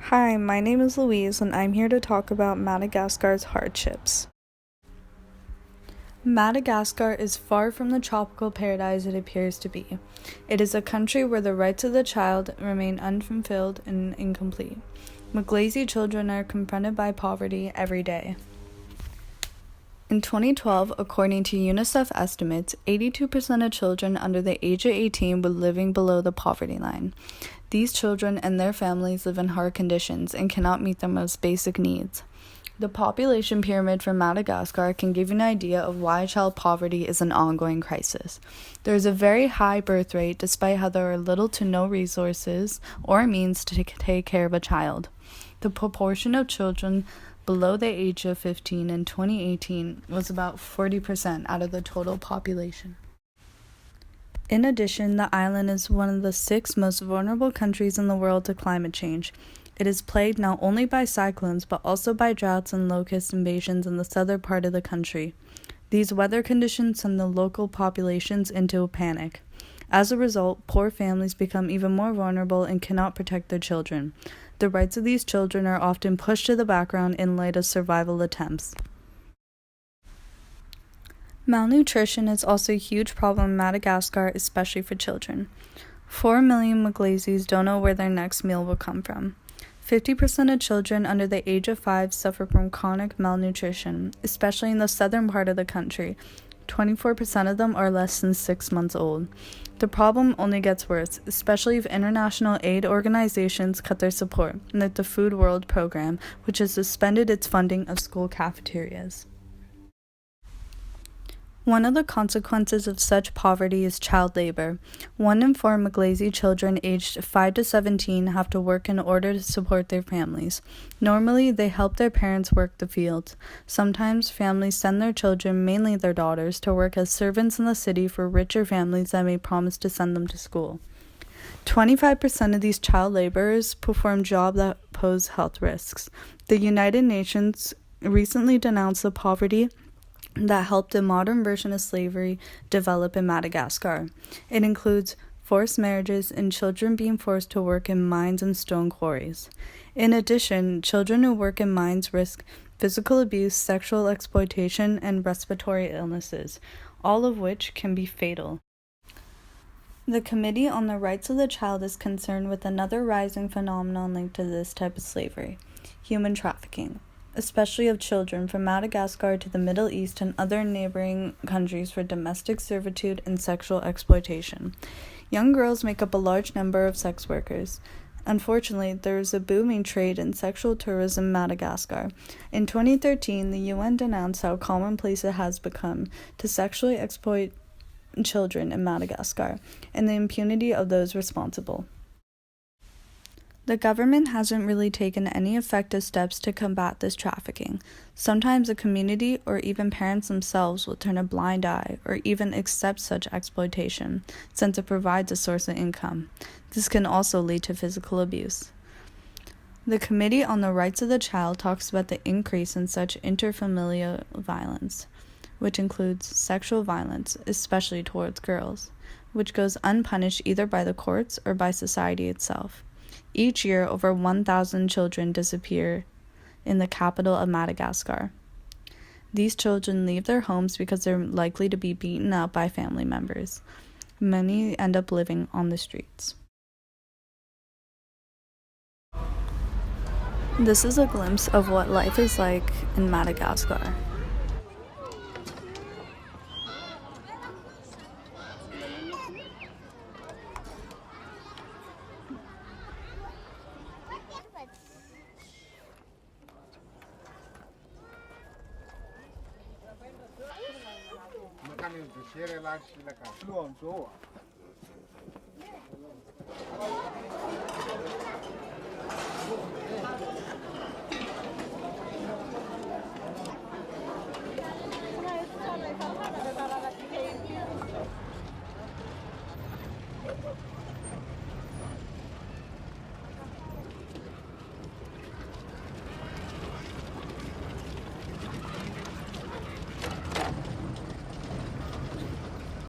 Hi, my name is Louise, and I'm here to talk about Madagascar's hardships. Madagascar is far from the tropical paradise it appears to be. It is a country where the rights of the child remain unfulfilled and incomplete. Mulazi children are confronted by poverty every day. In 2012, according to UNICEF estimates, 82% of children under the age of 18 were living below the poverty line. These children and their families live in hard conditions and cannot meet their most basic needs. The population pyramid for Madagascar can give you an idea of why child poverty is an ongoing crisis. There is a very high birth rate despite how there are little to no resources or means to take care of a child. The proportion of children below the age of 15 in 2018 was about 40% out of the total population. In addition, the island is one of the 6 most vulnerable countries in the world to climate change. It is plagued not only by cyclones but also by droughts and locust invasions in the southern part of the country. These weather conditions send the local populations into a panic. As a result, poor families become even more vulnerable and cannot protect their children. The rights of these children are often pushed to the background in light of survival attempts. Malnutrition is also a huge problem in Madagascar, especially for children. 4 million Mulazis don't know where their next meal will come from. 50% of children under the age of 5 suffer from chronic malnutrition, especially in the southern part of the country. 24% of them are less than 6 months old. The problem only gets worse, especially if international aid organizations cut their support, like the Food World Program, which has suspended its funding of school cafeterias. One of the consequences of such poverty is child labor. 1 in 4 Mulazi children aged 5 to 17 have to work in order to support their families. Normally, they help their parents work the fields. Sometimes, families send their children, mainly their daughters, to work as servants in the city for richer families that may promise to send them to school. 25% of these child laborers perform jobs that pose health risks. The United Nations recently denounced the poverty that helped a modern version of slavery develop in Madagascar. It includes forced marriages and children being forced to work in mines and stone quarries. In addition, children who work in mines risk physical abuse, sexual exploitation, and respiratory illnesses, all of which can be fatal. The Committee on the Rights of the Child is concerned with another rising phenomenon linked to this type of slavery: human trafficking, especially of children, from Madagascar to the Middle East and other neighboring countries for domestic servitude and sexual exploitation. Young girls make up a large number of sex workers. Unfortunately, there is a booming trade in sexual tourism in Madagascar. In 2013, the UN denounced how commonplace it has become to sexually exploit children in Madagascar and the impunity of those responsible. The government hasn't really taken any effective steps to combat this trafficking. Sometimes the community or even parents themselves will turn a blind eye or even accept such exploitation, since it provides a source of income. This can also lead to physical abuse. The Committee on the Rights of the Child talks about the increase in such interfamilial violence, which includes sexual violence, especially towards girls, which goes unpunished either by the courts or by society itself. Each year, over 1,000 children disappear in the capital of Madagascar. These children leave their homes because they're likely to be beaten up by family members. Many end up living on the streets. This is a glimpse of what life is like in Madagascar.